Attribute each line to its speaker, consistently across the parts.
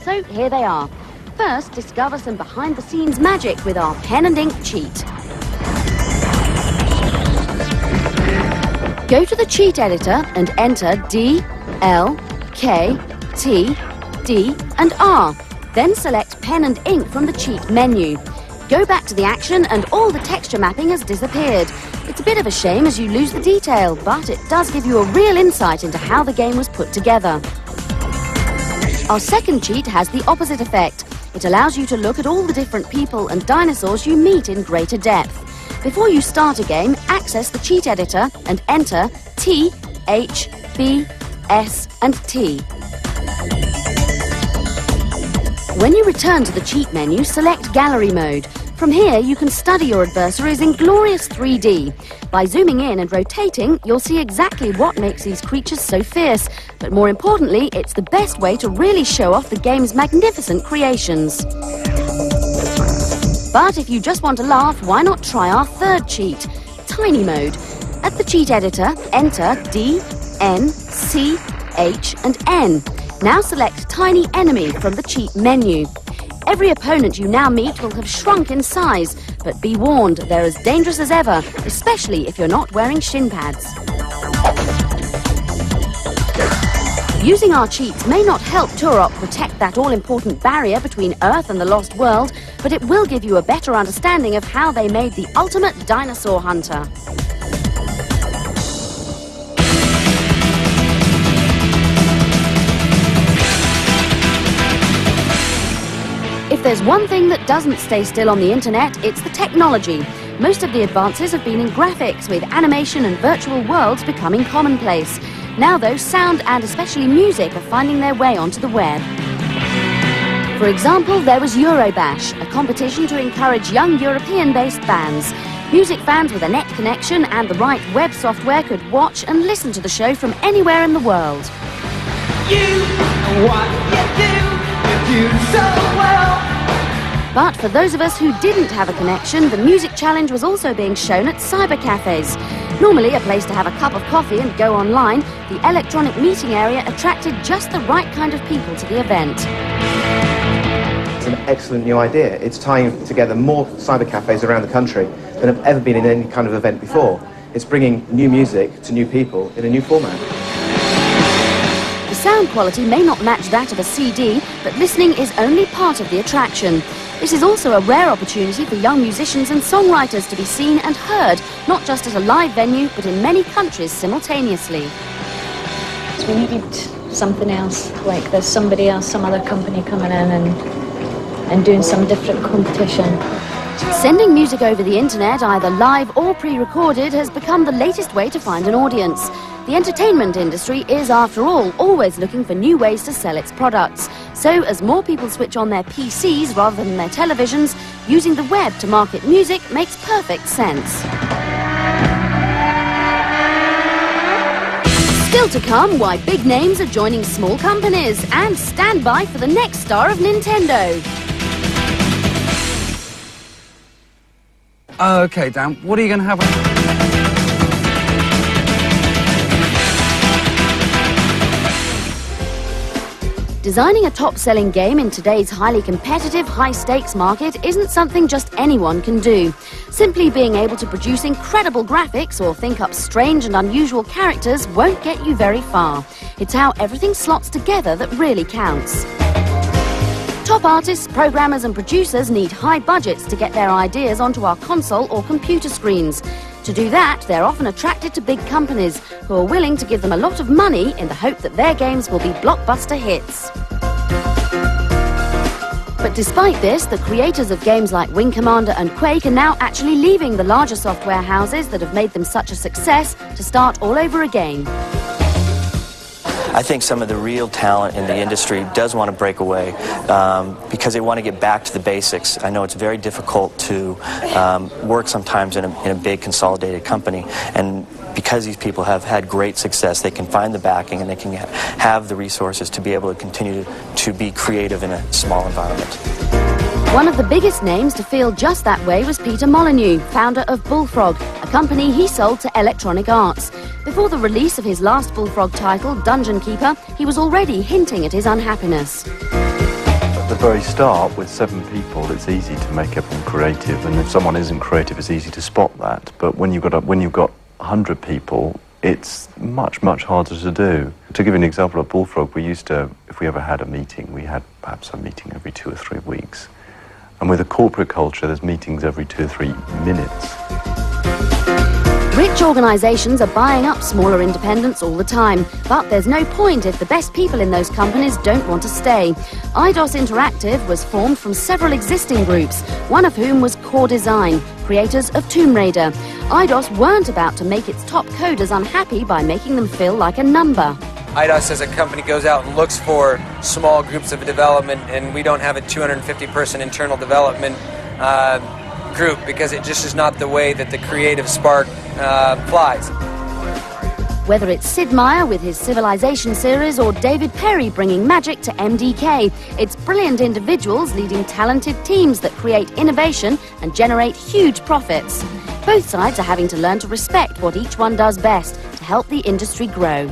Speaker 1: So here they are. First, discover some behind-the-scenes magic with our pen and ink cheat. Go to the cheat editor and enter D, L, K, T, D and R. Then select pen and ink from the cheat menu. Go back to the action and all the texture mapping has disappeared. It's a bit of a shame as you lose the detail, but it does give you a real insight into how the game was put together. Our second cheat has the opposite effect. It allows you to look at all the different people and dinosaurs you meet in greater depth. Before you start a game, access the cheat editor and enter T, H, B, S and T. When you return to the cheat menu, select Gallery mode. From here, you can study your adversaries in glorious 3D. By zooming in and rotating, you'll see exactly what makes these creatures so fierce. But more importantly, it's the best way to really show off the game's magnificent creations. But if you just want to laugh, why not try our third cheat, Tiny mode. At the cheat editor, enter D, N, C, H and N. Now select Tiny Enemy from the cheat menu. Every opponent you now meet will have shrunk in size, but be warned, they're as dangerous as ever, especially if you're not wearing shin pads. Using our cheats may not help Turok protect that all-important barrier between Earth and the Lost World, but it will give you a better understanding of how they made the ultimate dinosaur hunter. If there's one thing that doesn't stay still on the internet, it's the technology. Most of the advances have been in graphics, with animation and virtual worlds becoming commonplace. Now, though, sound and especially music are finding their way onto the web. For example, there was Baschhh, a competition to encourage young European-based bands. Music fans with a net connection and the right web software could watch and listen to the show from anywhere in the world.
Speaker 2: You know what you do so well.
Speaker 1: But for those of us who didn't have a connection, the music challenge was also being shown at cyber cafes. Normally a place to have a cup of coffee and go online, the electronic meeting area attracted just the right kind of people to the event.
Speaker 3: It's an excellent new idea. It's tying together more cyber cafes around the country than have ever been in any kind of event before. It's bringing new music to new people in a new format.
Speaker 1: The sound quality may not match that of a CD, but listening is only part of the attraction. This is also a rare opportunity for young musicians and songwriters to be seen and heard, not just at a live venue, but in many countries simultaneously.
Speaker 4: We needed something else, like there's somebody else, some other company coming in and doing some different competition.
Speaker 1: Sending music over the internet, either live or pre-recorded, has become the latest way to find an audience. The entertainment industry is, after all, always looking for new ways to sell its products. So, as more people switch on their PCs rather than their televisions, using the web to market music makes perfect sense. Still to come, why big names are joining small companies, and stand by for the next star of Nintendo.
Speaker 5: Okay, Dan, what are you going to have?
Speaker 1: Designing a top-selling game in today's highly competitive, high-stakes market isn't something just anyone can do. Simply being able to produce incredible graphics or think up strange and unusual characters won't get you very far. It's how everything slots together that really counts. Top artists, programmers and producers need high budgets to get their ideas onto our console or computer screens. To do that, they're often attracted to big companies who are willing to give them a lot of money in the hope that their games will be blockbuster hits. But despite this, the creators of games like Wing Commander and Quake are now actually leaving the larger software houses that have made them such a success to start all over again.
Speaker 6: I think some of the real talent in the industry does want to break away because they want to get back to the basics. I know it's very difficult to work sometimes in a big consolidated company, and because these people have had great success, they can find the backing and they can have the resources to be able to continue to be creative in a small environment.
Speaker 1: One of the biggest names to feel just that way was Peter Molyneux, founder of Bullfrog, a company he sold to Electronic Arts. Before the release of his last Bullfrog title, Dungeon Keeper, he was already hinting at his unhappiness.
Speaker 7: very start, with 7 people, it's easy to make everyone creative, and if someone isn't creative, it's easy to spot that. But when you've got 100 people, it's much, much harder to do. To give you an example of Bullfrog, we used to, if we ever had a meeting, we had perhaps a meeting every 2 or 3 weeks. And with a corporate culture, there's meetings every 2 or 3 minutes.
Speaker 1: Rich organisations are buying up smaller independents all the time, but there's no point if the best people in those companies don't want to stay. Eidos Interactive was formed from several existing groups, one of whom was Core Design, creators of Tomb Raider. Eidos weren't about to make its top coders unhappy by making them feel like a number.
Speaker 8: Eidos as a company goes out and looks for small groups of development, and we don't have a 250-person internal development group because it just is not the way that the creative spark flies.
Speaker 1: Whether it's Sid Meier with his Civilization series or David Perry bringing magic to MDK, it's brilliant individuals leading talented teams that create innovation and generate huge profits. Both sides are having to learn to respect what each one does best to help the industry grow.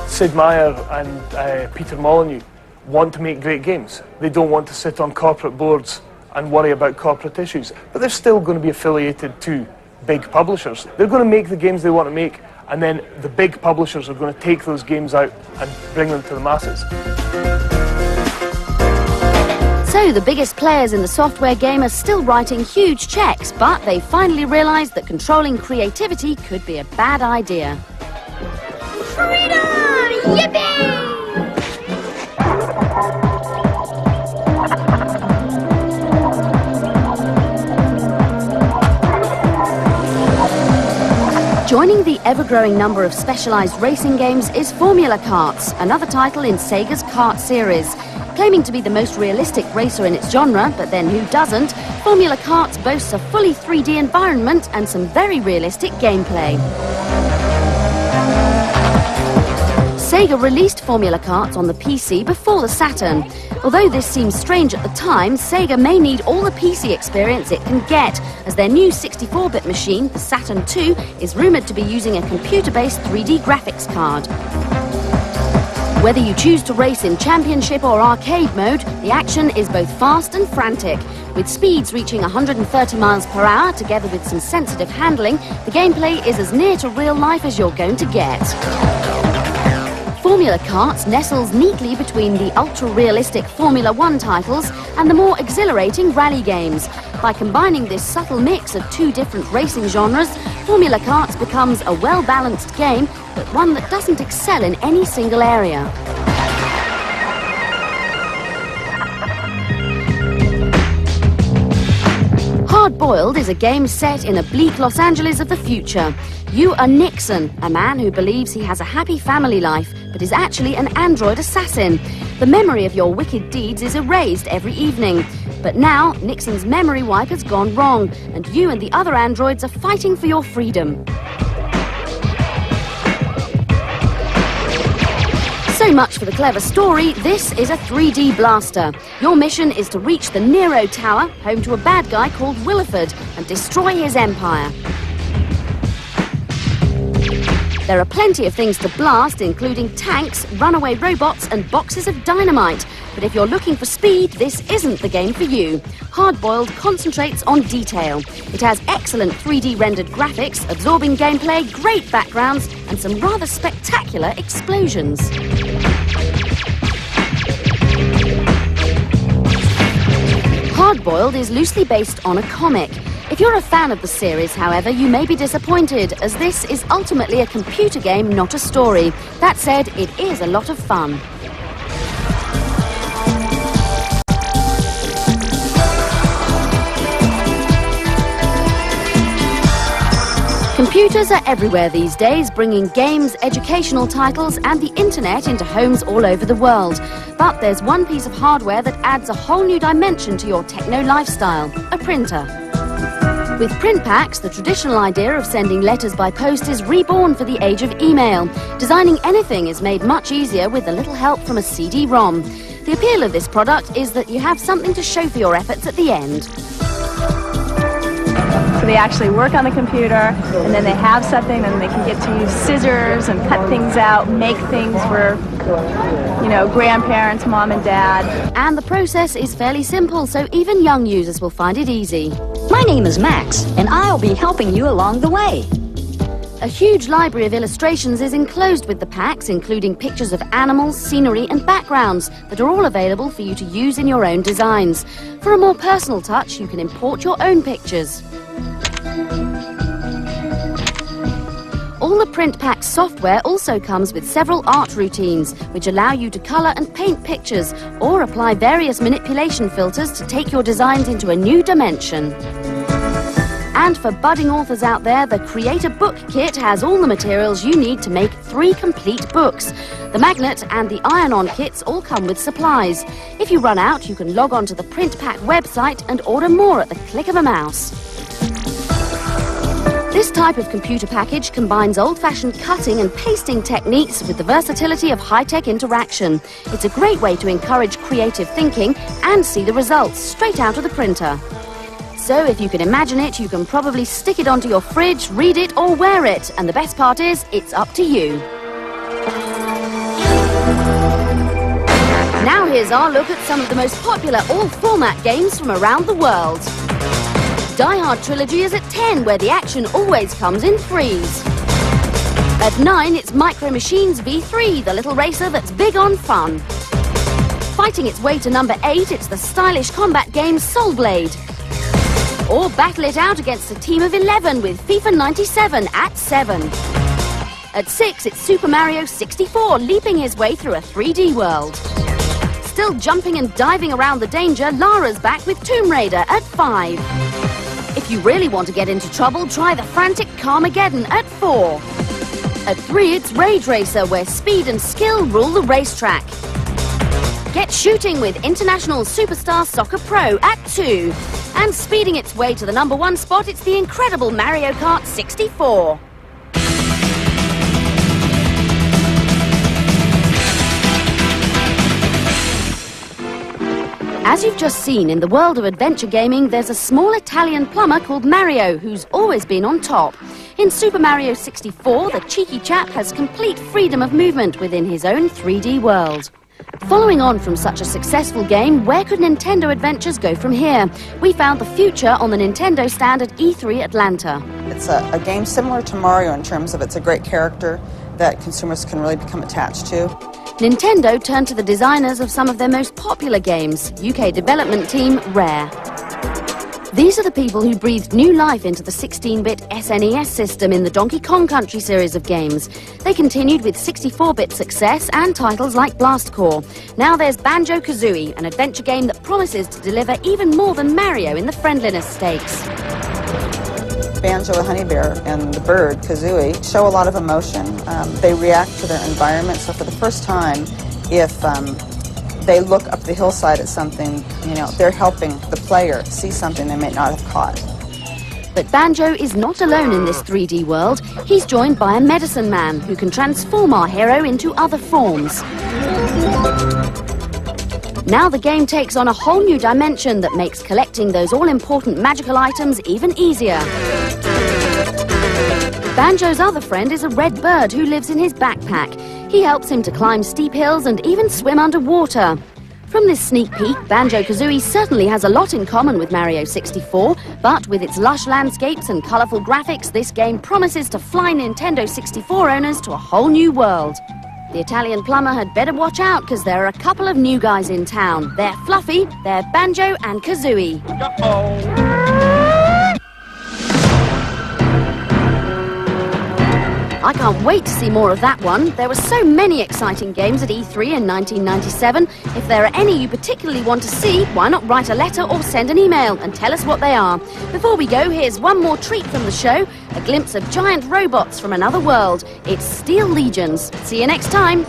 Speaker 9: Sid Meier and Peter Molyneux want to make great games. They don't want to sit on corporate boards and worry about corporate issues. But they're still going to be affiliated to big publishers. They're going to make the games they want to make, and then the big publishers are going to take those games out and bring them to the masses.
Speaker 1: So the biggest players in the software game are still writing huge checks, but they finally realised that controlling creativity could be a bad idea.
Speaker 10: Freedom! Yippee!
Speaker 1: Joining the ever-growing number of specialised racing games is Formula Karts, another title in Sega's Kart series. Claiming to be the most realistic racer in its genre, but then who doesn't, Formula Karts boasts a fully 3D environment and some very realistic gameplay. Sega released Formula Karts on the PC before the Saturn. Although this seems strange at the time, Sega may need all the PC experience it can get, as their new 64-bit machine, the Saturn II, is rumoured to be using a computer-based 3D graphics card. Whether you choose to race in championship or arcade mode, the action is both fast and frantic. With speeds reaching 130 miles per hour, together with some sensitive handling, the gameplay is as near to real life as you're going to get. Formula Karts nestles neatly between the ultra-realistic Formula 1 titles and the more exhilarating rally games. By combining this subtle mix of 2 different racing genres, Formula Karts becomes a well-balanced game, but one that doesn't excel in any single area. Hard-Boiled is a game set in a bleak Los Angeles of the future. You are Nixon, a man who believes he has a happy family life, but is actually an android assassin. The memory of your wicked deeds is erased every evening. But now, Nixon's memory wipe has gone wrong, and you and the other androids are fighting for your freedom. So much for the clever story. This is a 3D blaster. Your mission is to reach the Nero Tower, home to a bad guy called Williford, and destroy his empire. There are plenty of things to blast, including tanks, runaway robots, and boxes of dynamite. But if you're looking for speed, this isn't the game for you. Hard-Boiled concentrates on detail. It has excellent 3D rendered graphics, absorbing gameplay, great backgrounds, and some rather spectacular explosions. Hard-Boiled is loosely based on a comic. If you're a fan of the series, however, you may be disappointed, as this is ultimately a computer game, not a story. That said, it is a lot of fun. Computers are everywhere these days, bringing games, educational titles, and the internet into homes all over the world. But there's one piece of hardware that adds a whole new dimension to your techno lifestyle: a printer. With Print-Paks, the traditional idea of sending letters by post is reborn for the age of email. Designing anything is made much easier with a little help from a CD-ROM. The appeal of this product is that you have something to show for your efforts at the end.
Speaker 11: So they actually work on the computer, and then they have something, and they can get to use scissors and cut things out, make things for you know, grandparents, mom and dad.
Speaker 1: And the process is fairly simple, so even young users will find it easy.
Speaker 10: My name is Max, and I'll be helping you along the way.
Speaker 1: A huge library of illustrations is enclosed with the packs, including pictures of animals, scenery and backgrounds that are all available for you to use in your own designs. For a more personal touch, you can import your own pictures. All the Print-Paks software also comes with several art routines, which allow you to colour and paint pictures or apply various manipulation filters to take your designs into a new dimension. And for budding authors out there, the Create a Book Kit has all the materials you need to make 3 complete books. The magnet and the iron-on kits all come with supplies. If you run out, you can log on to the Print-Pak website and order more at the click of a mouse. This type of computer package combines old-fashioned cutting and pasting techniques with the versatility of high-tech interaction. It's a great way to encourage creative thinking and see the results straight out of the printer. So if you can imagine it, you can probably stick it onto your fridge, read it or wear it. And the best part is, it's up to you. Now here's our look at some of the most popular all-format games from around the world. Die Hard Trilogy is at 10, where the action always comes in threes. At 9, it's Micro Machines V3, the little racer that's big on fun. Fighting its way to number 8, it's the stylish combat game Soul Blade. Or battle it out against a team of 11 with FIFA 97 at 7. At 6, it's Super Mario 64, leaping his way through a 3D world. Still jumping and diving around the danger, Lara's back with Tomb Raider at 5. If you really want to get into trouble, try the frantic Carmageddon at 4. At 3, it's Rage Racer, where speed and skill rule the racetrack. Get shooting with International Superstar Soccer Pro at 2. And speeding its way to the number 1 spot, it's the incredible Mario Kart 64. As you've just seen, in the world of adventure gaming, there's a small Italian plumber called Mario who's always been on top. In Super Mario 64, the cheeky chap has complete freedom of movement within his own 3D world. Following on from such a successful game, where could Nintendo Adventures go from here? We found the future on the Nintendo stand at E3 Atlanta.
Speaker 12: It's a game similar to Mario in terms of it's a great character that consumers can really become attached to.
Speaker 1: Nintendo turned to the designers of some of their most popular games, UK development team Rare. These are the people who breathed new life into the 16-bit SNES system in the Donkey Kong Country series of games. They continued with 64-bit success and titles like Blast Corps. Now there's Banjo-Kazooie, an adventure game that promises to deliver even more than Mario in the friendliness stakes.
Speaker 12: Banjo, the honey bear, and the bird, Kazooie, show a lot of emotion. They react to their environment, so for the first time, if they look up the hillside at something, you know, they're helping the player see something they may not have caught.
Speaker 1: But Banjo is not alone in this 3D world. He's joined by a medicine man who can transform our hero into other forms. Now the game takes on a whole new dimension that makes collecting those all-important magical items even easier. Banjo's other friend is a red bird who lives in his backpack. He helps him to climb steep hills and even swim underwater. From this sneak peek, Banjo-Kazooie certainly has a lot in common with Mario 64, but with its lush landscapes and colourful graphics, this game promises to fly Nintendo 64 owners to a whole new world. The Italian plumber had better watch out, because there are a couple of new guys in town. They're Fluffy, they're Banjo and Kazooie. I can't wait to see more of that one. There were so many exciting games at E3 in 1997. If there are any you particularly want to see, why not write a letter or send an email and tell us what they are. Before we go, here's one more treat from the show, a glimpse of giant robots from another world. It's Steel Legions. See you next time.